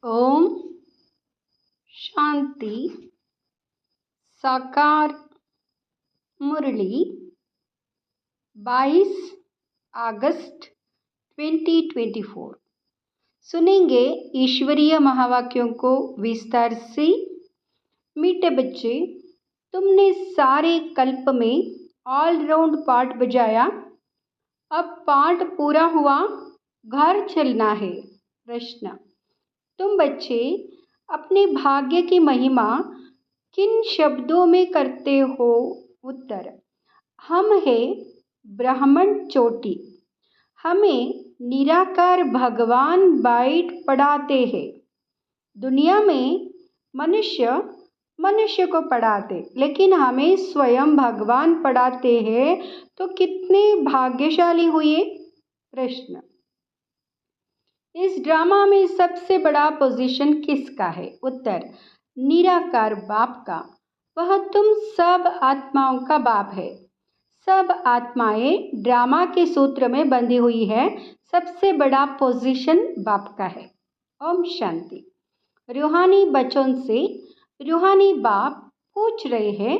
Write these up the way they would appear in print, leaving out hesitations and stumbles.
ओम शांति। साकार मुरली 22 अगस्त 2024। सुनेंगे ईश्वरीय महावाक्यों को विस्तार से। मीठे बच्चे, तुमने सारे कल्प में ऑलराउंड पाठ बजाया। अब पाठ पूरा हुआ, घर चलना है। प्रश्न: तुम बच्चे अपने भाग्य की महिमा किन शब्दों में करते हो? उत्तर: हम है ब्राह्मण चोटी। हमें निराकार भगवान बाइट पढ़ाते हैं। दुनिया में मनुष्य को पढ़ाते, लेकिन हमें स्वयं भगवान पढ़ाते हैं, तो कितने भाग्यशाली हुए। प्रश्न: इस ड्रामा में सबसे बड़ा पोजीशन किसका है? उत्तर: निराकार बाप का। वह तुम सब आत्माओं का बाप है। सब आत्माएं ड्रामा के सूत्र में बंधी हुई है। सबसे बड़ा पोजीशन बाप का है। ओम शांति। रूहानी बच्चों से रूहानी बाप पूछ रहे हैं,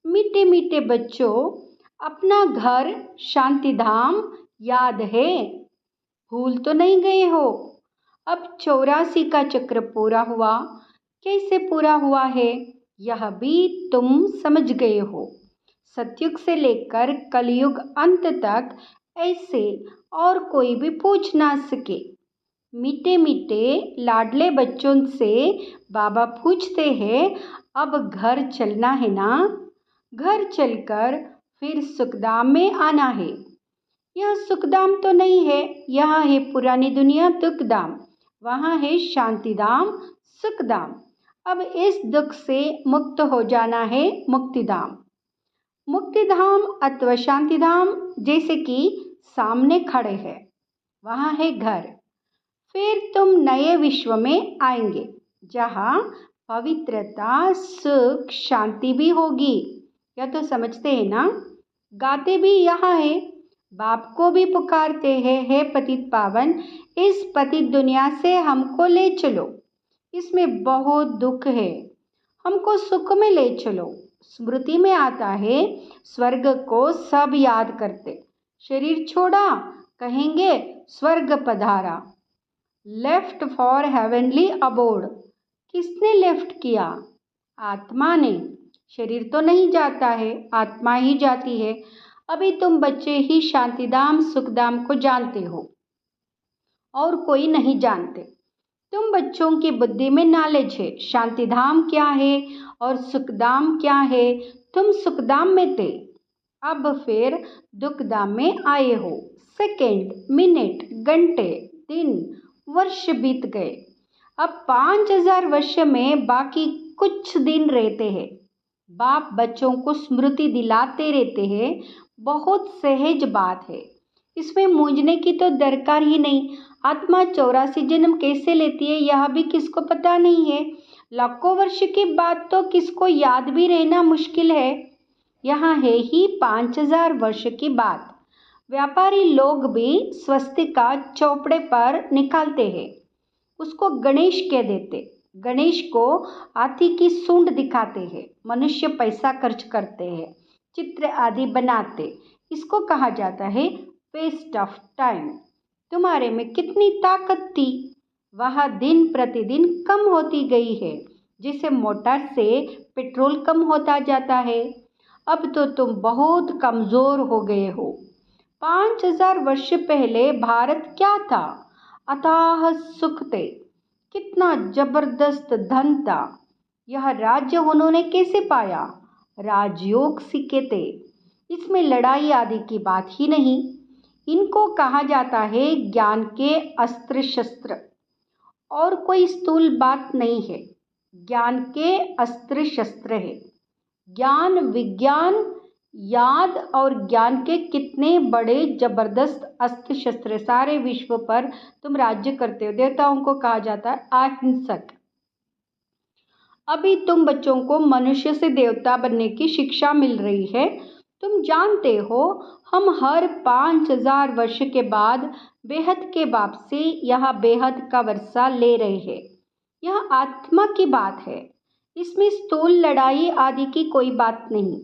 मीठे मीठे बच्चों, अपना घर शांति धाम याद है? भूल तो नहीं गए हो? अब 84 का चक्र पूरा हुआ। कैसे पूरा हुआ है, यह भी तुम समझ गए हो। सतयुग से लेकर कलयुग अंत तक ऐसे और कोई भी पूछ ना सके। मीठे मीठे लाडले बच्चों से बाबा पूछते हैं, अब घर चलना है ना? घर चलकर फिर सुखधाम में आना है। यह सुखधाम तो नहीं है, यह है पुरानी दुनिया दुखधाम। वहाँ है शांतिधाम सुखधाम। अब इस दुख से मुक्त हो जाना है मुक्तिधाम। मुक्तिधाम अथवा शांतिधाम जैसे कि सामने खड़े हैं, वहाँ है घर। फिर तुम नए विश्व में आएंगे, जहाँ पवित्रता सुख शांति भी होगी। यह तो समझते हैं ना? गाते भी यहाँ है, बाप को भी पुकारते हैं, हे पतित पावन, इस पतित दुनिया से हमको ले चलो। इसमें बहुत दुख है, हमको सुख में ले चलो। स्मृति में आता है, स्वर्ग को सब याद करते, शरीर छोड़ा कहेंगे स्वर्ग पधारा। Left for heavenly abode. किसने लेफ्ट किया? आत्मा ने। शरीर तो नहीं जाता है, आत्मा ही जाती है। अभी तुम बच्चे ही शांतिधाम सुखधाम को जानते हो, और कोई नहीं जानते। तुम बच्चों की बुद्धि में नॉलेज है, शांतिधाम क्या है और सुखधाम क्या है। तुम सुखधाम में थे, अब फिर दुखधाम में आए हो। सेकंड, मिनट, घंटे, दिन, वर्ष बीत गए। अब 5000 वर्ष में बाकी कुछ दिन रहते हैं। बाप बच्चों को स्मृति दिलाते रहते हैं। बहुत सहज बात है, इसमें मूंझने की तो दरकार ही नहीं। आत्मा 84 जन्म कैसे लेती है, यह भी किसको पता नहीं है। लाखों वर्ष के बाद तो किसको याद भी रहना मुश्किल है। यहाँ है ही 5000 वर्ष की बात। व्यापारी लोग भी स्वस्तिका चौपड़े पर निकालते हैं, उसको गणेश कह देते। गणेश को हाथी की सूंड दिखाते हैं। मनुष्य पैसा खर्च करते हैं, चित्र आदि बनाते। इसको कहा जाता है वेस्ट ऑफ टाइम। तुम्हारे में कितनी ताकत थी, वह दिन प्रतिदिन कम होती गई है, जिसे मोटर से पेट्रोल कम होता जाता है। अब तो तुम बहुत कमज़ोर हो गए हो। 5000 वर्ष पहले भारत क्या था? अथाह सुख थे, कितना जबरदस्त धन था। यह राज्य उन्होंने कैसे पाया? राजयोग सीखे थे। इसमें लड़ाई आदि की बात ही नहीं। इनको कहा जाता है ज्ञान के अस्त्र शस्त्र, और कोई स्थूल बात नहीं है। ज्ञान के अस्त्र शस्त्र है। ज्ञान विज्ञान याद और ज्ञान के कितने बड़े जबरदस्त अस्त्र शस्त्र। सारे विश्व पर तुम राज्य करते हो। देवताओं को कहा जाता है अहिंसक। अभी तुम बच्चों को मनुष्य से देवता बनने की शिक्षा मिल रही है। तुम जानते हो, हम हर 5000 वर्ष के बाद बेहद के बाप से यह बेहद का वर्षा ले रहे हैं। यह आत्मा की बात है। इसमें स्थूल लड़ाई आदि की कोई बात नहीं।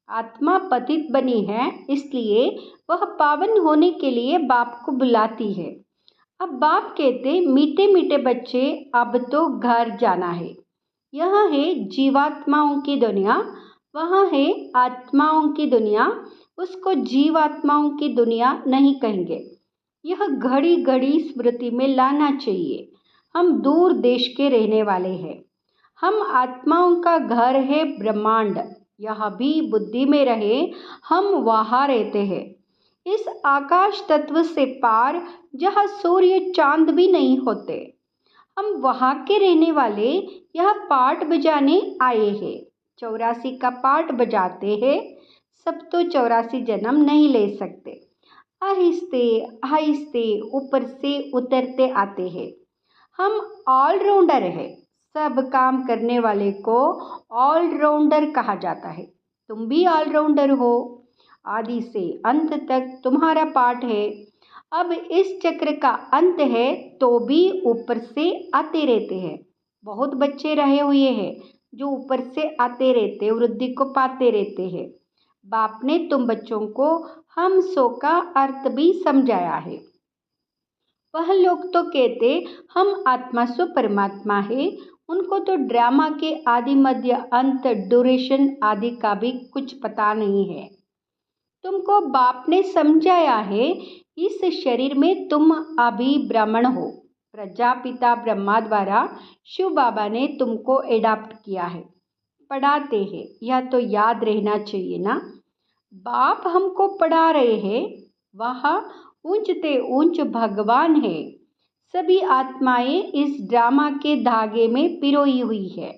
आत्मा पतित बनी है, इसलिए वह पावन होने के लिए बाप को बुलाती है। अब बाप कहते, मीठे मीठे बच्चे, अब तो घर जाना है। यह है जीवात्माओं की दुनिया, वहाँ है आत्माओं की दुनिया। उसको जीवात्माओं की दुनिया नहीं कहेंगे। यह घड़ी घड़ी स्मृति में लाना चाहिए। हम दूर देश के रहने वाले हैं। हम आत्माओं का घर है ब्रह्मांड। यह भी बुद्धि में रहे, हम वहाँ रहते हैं। इस आकाश तत्व से पार, जहाँ सूर्य चांद भी नहीं होते, हम वहाँ के रहने वाले यह पाठ बजाने आए हैं। 84 का पाठ बजाते हैं। सब तो 84 जन्म नहीं ले सकते। आहिस्ते आहिस्ते ऊपर से उतरते आते हैं। हम ऑलराउंडर है। सब काम करने वाले को ऑलराउंडर कहा जाता है। तुम भी ऑलराउंडर हो। आदि से अंत तक तुम्हारा पाठ है। अब इस चक्र का अंत है तो भी ऊपर से आते रहते हैं। बहुत बच्चे रहे हुए हैं जो ऊपर से आते रहते, वृद्धि को पाते रहते हैं। बाप ने तुम बच्चों को हम सो का अर्थ भी समझाया है। वह लोग तो कहते हम आत्मा सो परमात्मा है। उनको तो ड्रामा के आदि मध्य अंत ड्यूरेशन आदि का भी कुछ पता नहीं है। तुमको बाप ने समझाया है, इस शरीर में तुम अभी ब्राह्मण हो। प्रजापिता ब्रह्मा द्वारा शिव बाबा ने तुमको एडॉप्ट किया है, पढ़ाते हैं। यह तो याद रहना चाहिए ना। बाप हमको पढ़ा रहे हैं। वह ऊंचते ऊंच भगवान है। सभी आत्माएं इस ड्रामा के धागे में पिरोई हुई है।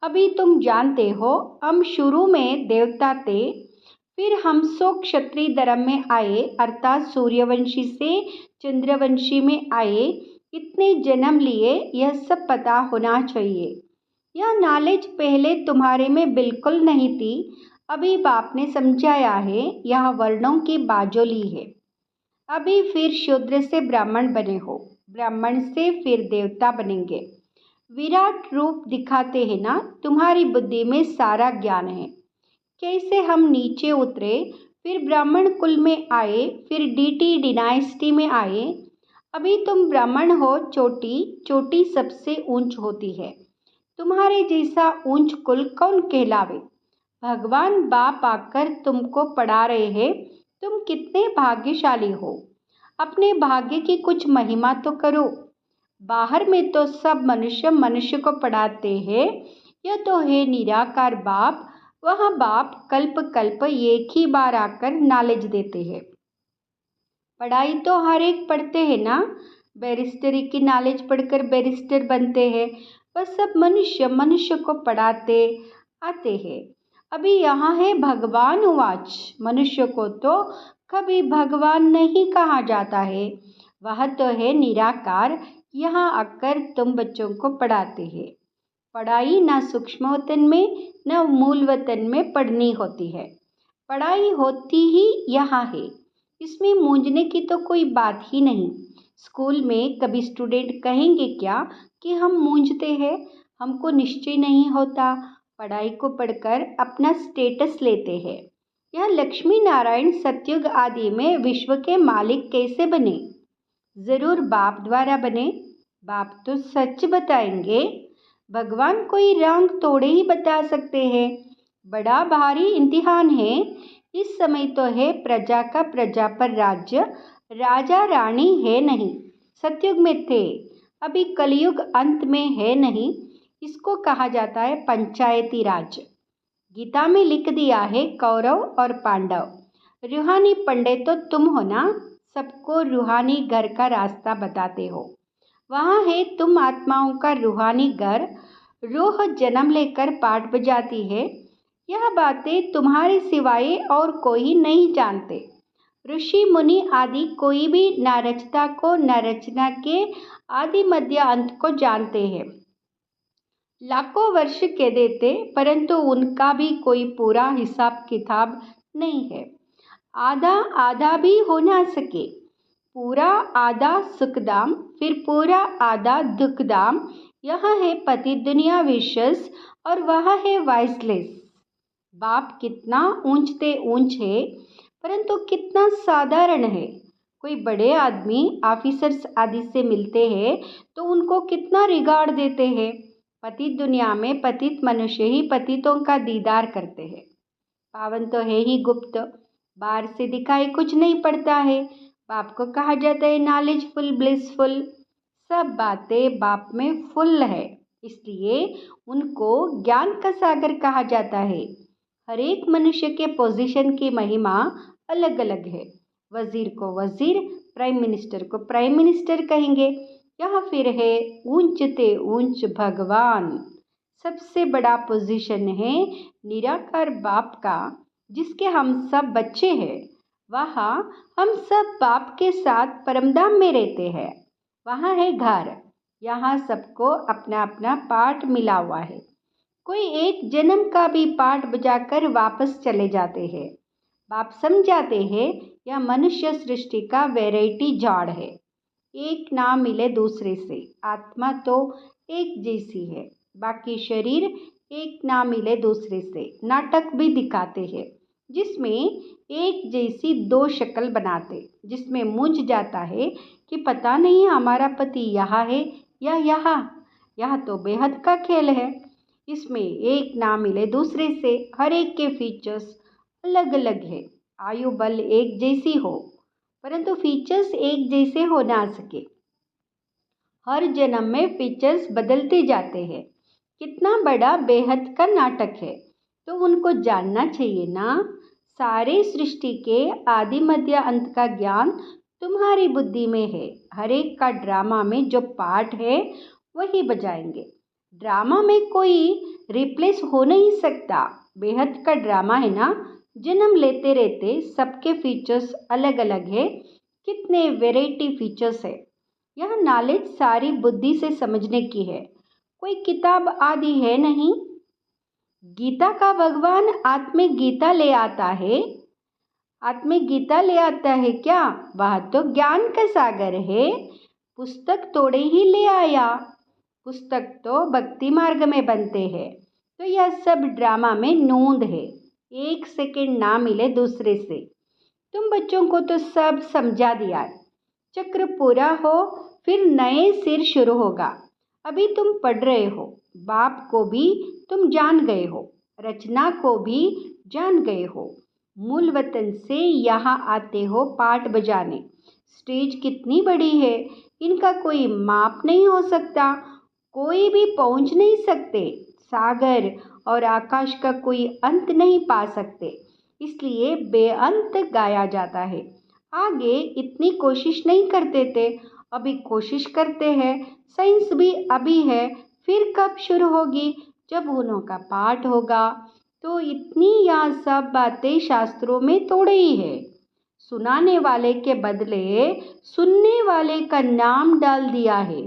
अभी तुम जानते हो, हम शुरू में देवता थे, फिर हम सो क्षत्रिय धर्म में आए, अर्थात सूर्यवंशी से चंद्रवंशी में आए। इतने जन्म लिए, यह सब पता होना चाहिए। यह नॉलेज पहले तुम्हारे में बिल्कुल नहीं थी। अभी बाप ने समझाया है, यह वर्णों की बाजोली है। अभी फिर शूद्र से ब्राह्मण बने हो, ब्राह्मण से फिर देवता बनेंगे। विराट रूप दिखाते हैं ना। तुम्हारी बुद्धि में सारा ज्ञान है। कैसे हम नीचे उतरे, फिर ब्राह्मण कुल में आए, फिर डीटी डिनाइस्टी में आए। अभी तुम ब्राह्मण हो। चोटी चोटी सबसे ऊंच होती है। तुम्हारे जैसा ऊंच कुल कौन कहलावे। भगवान बाप आकर तुमको पढ़ा रहे हैं। तुम कितने भाग्यशाली हो। अपने भाग्य की कुछ महिमा तो करो। बाहर में तो सब मनुष्य मनुष्य को पढ़ाते हैं। यह तो है निराकार बाप। वह बाप कल्प कल्प एक ही बार आकर नॉलेज देते हैं। पढ़ाई तो हर एक पढ़ते हैं ना। बैरिस्टरी की नॉलेज पढ़कर बैरिस्टर बनते हैं। वह सब मनुष्य मनुष्य को पढ़ाते आते हैं। अभी यहाँ है भगवान उवाच। मनुष्य को तो कभी भगवान नहीं कहा जाता है। वह तो है निराकार। यहाँ आकर तुम बच्चों को पढ़ाते हैं। पढ़ाई ना सूक्ष्म वतन में न मूल वतन में पढ़नी होती है। पढ़ाई होती ही यहाँ है। इसमें मूंझने की तो कोई बात ही नहीं। स्कूल में कभी स्टूडेंट कहेंगे क्या कि हम मूंझते हैं, हमको निश्चय नहीं होता। पढ़ाई को पढ़कर अपना स्टेटस लेते हैं। यह लक्ष्मी नारायण सतयुग आदि में विश्व के मालिक कैसे बने? जरूर बाप द्वारा बने। बाप तो सच बताएंगे। भगवान कोई रंग थोड़े ही बता सकते हैं। बड़ा भारी इम्तिहान है। इस समय तो है प्रजा का प्रजा पर राज्य। राजा रानी है नहीं, सतयुग में थे। अभी कलयुग अंत में है नहीं। इसको कहा जाता है पंचायती राज। गीता में लिख दिया है कौरव और पांडव। रूहानी पंडित तो तुम हो ना। सबको रूहानी घर का रास्ता बताते हो। वहाँ है तुम आत्माओं का रूहानी घर। रूह जन्म लेकर पाठ बजाती है। यह बातें तुम्हारे सिवाय और कोई नहीं जानते। ऋषि मुनि आदि कोई भी न रचता को न रचना के आदि मध्य अंत को जानते हैं। लाखों वर्ष कह देते, परंतु उनका भी कोई पूरा हिसाब किताब नहीं है। आधा आधा भी हो ना सके। पूरा आधा सुखदाम, फिर पूरा आधा दुखदाम। यहाँ है पति दुनिया विशेष और वहाँ है वाइसलेस। बाप कितना ऊंचते ऊंच है, परंतु कितना साधारण है। कोई बड़े आदमी ऑफिसर्स आदि से मिलते हैं तो उनको कितना रिगार्ड देते हैं। पतित दुनिया में पतित मनुष्य ही पतितों का दीदार करते हैं। पावन तो है ही गुप्त, बाहर से दिखाई कुछ नहीं पड़ता है। बाप को कहा जाता है नॉलेजफुल, ब्लिसफुल। सब बातें बाप में फुल है, इसलिए उनको ज्ञान का सागर कहा जाता है। हर एक मनुष्य के पोजीशन की महिमा अलग अलग है। वजीर को वजीर, प्राइम मिनिस्टर को प्राइम मिनिस्टर कहेंगे। यहाँ फिर है ऊंचते ऊंच भगवान। सबसे बड़ा पोजीशन है निराकार बाप का, जिसके हम सब बच्चे हैं। वहाँ हम सब बाप के साथ परमधाम में रहते हैं। वहाँ है घर। यहाँ सबको अपना अपना पार्ट मिला हुआ है। कोई एक जन्म का भी पार्ट बजाकर वापस चले जाते हैं। बाप समझाते हैं यह मनुष्य सृष्टि का वैरायटी झाड़ है। एक ना मिले दूसरे से। आत्मा तो एक जैसी है, बाकी शरीर एक ना मिले दूसरे से। नाटक भी दिखाते हैं जिसमें एक जैसी दो शक्ल बनाते, जिसमें मूंझ जाता है कि पता नहीं हमारा पति यहाँ है या यहाँ। यह तो बेहद का खेल है। इसमें एक ना मिले दूसरे से। हर एक के फीचर्स अलग अलग है। आयु बल एक जैसी हो, परंतु फीचर्स एक जैसे हो ना सके। हर जन्म में फीचर्स बदलते जाते हैं। कितना बड़ा बेहद का नाटक है, तो उनको जानना चाहिए ना। सारे सृष्टि के आदि मध्य अंत का ज्ञान तुम्हारी बुद्धि में है। हर एक का ड्रामा में जो पार्ट है वही बजाएंगे। ड्रामा में कोई रिप्लेस हो नहीं सकता। बेहद का ड्रामा है ना। जन्म लेते रहते सबके फीचर्स अलग अलग है। कितने वेराइटी फीचर्स है। यह नॉलेज सारी बुद्धि से समझने की है। कोई किताब आदि है नहीं। गीता का भगवान आत्मिक गीता ले आता है। आत्मिक गीता ले आता है क्या? वह तो ज्ञान का सागर है। पुस्तक तोड़े ही ले आया। पुस्तक तो भक्ति मार्ग में बनते हैं। तो यह सब ड्रामा में नोंद है। एक सेकंड ना मिले दूसरे से। तुम बच्चों को तो सब समझा दिया। चक्र पूरा हो फिर नए सिर शुरू होगा। अभी तुम पढ़ रहे हो। बाप को भी तुम जान गए हो, रचना को भी जान गए हो। मूल वतन से यहाँ आते हो पाठ बजाने। स्टेज कितनी बड़ी है, इनका कोई माप नहीं हो सकता। कोई भी पहुँच नहीं सकते। सागर और आकाश का कोई अंत नहीं पा सकते, इसलिए बेअंत गाया जाता है। आगे इतनी कोशिश नहीं करते थे, अभी कोशिश करते हैं। साइंस भी अभी है, फिर कब शुरू होगी? जब उन्हों का पाठ होगा। तो इतनी यह सब बातें शास्त्रों में थोड़े ही है। सुनाने वाले के बदले सुनने वाले का नाम डाल दिया है।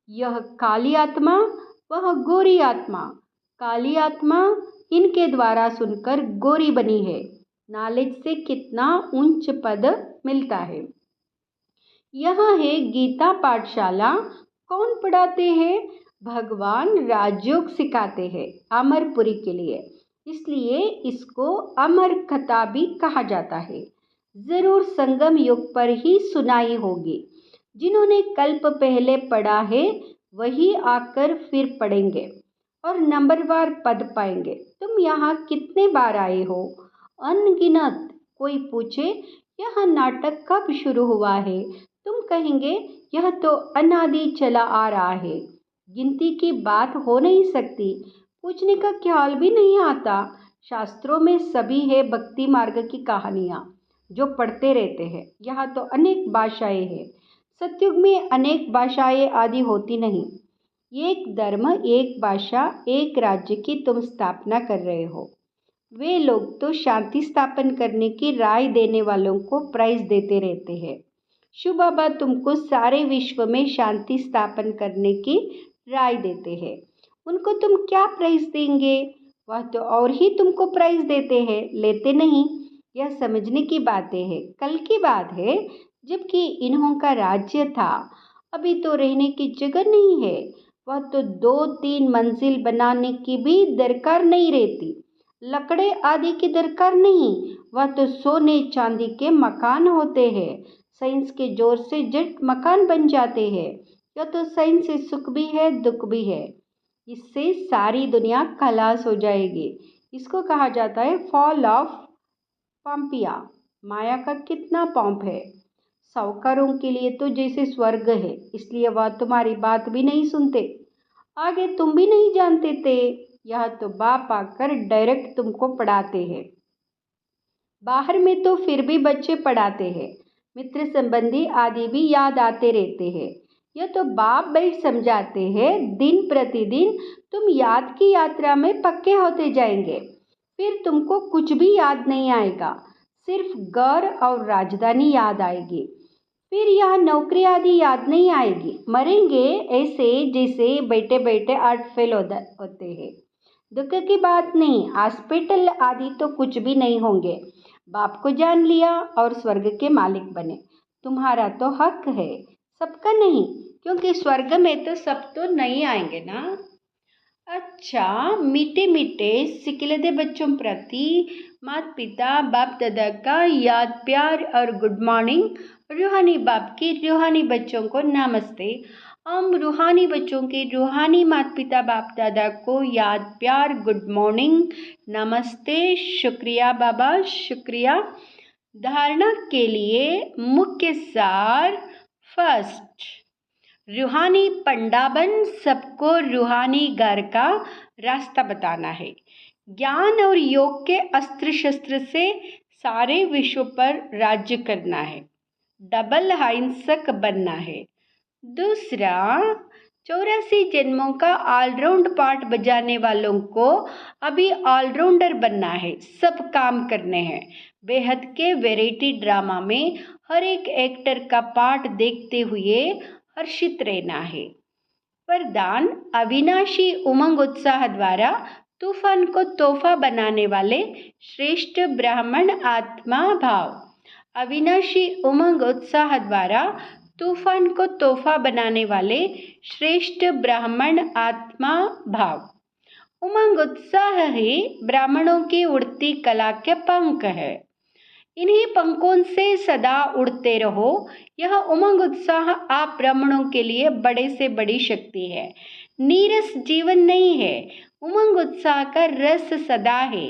यह काली आत्मा, वह गोरी आत्मा। काली आत्मा इनके द्वारा सुनकर गोरी बनी है। नॉलेज से कितना उच्च पद मिलता है। यहाँ है गीता पाठशाला। कौन पढ़ाते हैं? भगवान राजयोग सिखाते हैं अमरपुरी के लिए, इसलिए इसको अमर कथा भी कहा जाता है। जरूर संगम युग पर ही सुनाई होगी। जिन्होंने कल्प पहले पढ़ा है वही आकर फिर पढ़ेंगे और नंबरवार पद पाएंगे। तुम यहाँ कितने बार आए हो? अनगिनत। कोई पूछे यह नाटक कब शुरू हुआ है? तुम कहेंगे यह तो अनादि चला आ रहा है। गिनती की बात हो नहीं सकती। पूछने का ख्याल भी नहीं आता। शास्त्रों में सभी है भक्ति मार्ग की कहानियाँ जो पढ़ते रहते हैं। यहाँ तो अनेक भाषाएं हैं। सतयुग में अनेक भाषाएं आदि होती नहीं। एक धर्म, एक भाषा, एक राज्य की तुम स्थापना कर रहे हो। वे लोग तो शांति स्थापन करने की राय देने वालों को प्राइज देते रहते हैं। शिव बाबा तुमको सारे विश्व में शांति स्थापन करने की राय देते हैं। उनको तुम क्या प्राइज देंगे? वह तो और ही तुमको प्राइज देते हैं, लेते नहीं। यह समझने की बातें हैं। कल की बात है, जबकि इन्हों का राज्य था। अभी तो रहने की जगह नहीं है। वह तो 2-3 मंजिल बनाने की भी दरकार नहीं रहती, लकड़े आदि की दरकार नहीं, वह तो सोने चांदी के मकान होते हैं, साइंस के जोर से जट मकान बन जाते हैं। यह तो साइंस से सुख भी है दुख भी है, इससे सारी दुनिया खलास हो जाएगी। इसको कहा जाता है फॉल ऑफ पंपिया। माया का कितना पंप है। साहूकारों के लिए तो जैसे स्वर्ग है, इसलिए वह तुम्हारी बात भी नहीं सुनते। आगे तुम भी नहीं जानते थे, यह तो बाप आकर डायरेक्ट तुमको पढ़ाते हैं। बाहर में तो फिर भी बच्चे पढ़ाते हैं, मित्र संबंधी आदि भी याद आते रहते हैं। यह तो बाप बैठ समझाते हैं, दिन प्रतिदिन तुम याद की यात्रा में पक्के होते जाएंगे। फिर तुमको कुछ भी याद नहीं आएगा, सिर्फ घर और राजधानी याद आएगी। फिर यह नौकरी आदि याद नहीं आएगी। मरेंगे ऐसे जैसे बैठे बैठे 8 फेल होते हैं। दुख की बात नहीं, हॉस्पिटल आदि तो कुछ भी नहीं होंगे। बाप को जान लिया और स्वर्ग के मालिक बने। तुम्हारा तो हक है, सबका नहीं, क्योंकि स्वर्ग में तो सब तो नहीं आएंगे ना। अच्छा, मीठे मीठे सिकिलदे बच्चों प्रति माता पिता बाप दादा का याद प्यार और गुड मॉर्निंग। रूहानी बाप की रूहानी बच्चों को नमस्ते। हम रूहानी बच्चों के रूहानी माता पिता बाप दादा को याद प्यार गुड मॉर्निंग नमस्ते। शुक्रिया बाबा, शुक्रिया। धारणा के लिए मुख्य सार। फर्स्ट, रूहानी पंडाबन सबको रूहानी घर का रास्ता बताना है। ज्ञान और योग के अस्त्र शस्त्र से सारे विश्व पर राज्य करना है। डबल हिंसक बनना है। दूसरा, 84 जन्मों का ऑलराउंड पार्ट बजाने वालों को अभी ऑलराउंडर बनना है, सब काम करने हैं। बेहद के वैरायटी ड्रामा में हर एक एक्टर का पार्ट देखते हुए हर्षित रहना है। वरदान, अविनाशी उमंग उत्साह द्वारा तूफान को तोहफा बनाने वाले श्रेष्ठ ब्राह्मण आत्मा भाव। अविनाशी उमंग उत्साह द्वारा तूफान को तोहफा बनाने वाले श्रेष्ठ ब्राह्मण आत्मा भाव। उमंग उत्साह ही ब्राह्मणों की उड़ती कला के पंख है। इन्हीं पंखों से सदा उड़ते रहो। यह उमंग उत्साह आप ब्राह्मणों के लिए बड़े से बड़ी शक्ति है। नीरस जीवन नहीं है, उमंग उत्साह का रस सदा है।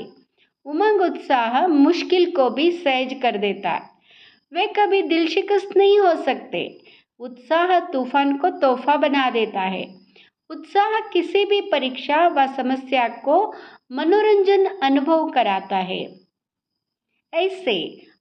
उमंग उत्साह मुश्किल को भी सहज कर देता है। वे कभी दिल शिकस्त नहीं हो सकते। उत्साह तूफान को तोहफा बना देता है। उत्साह किसी भी परीक्षा व समस्या को मनोरंजन अनुभव कराता है। ऐसे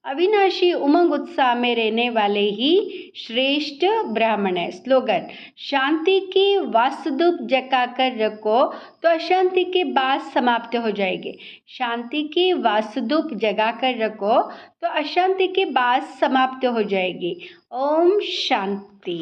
अविनाशी उमंग उत्साह में रहने वाले ही श्रेष्ठ ब्राह्मण है। स्लोगन, शांति की वास्तुदूप जगा कर रखो तो अशांति के बाद समाप्त हो जाएगी। शांति की वास्तुदूप जगा कर रखो तो अशांति के बाद समाप्त हो जाएगी। ओम शांति।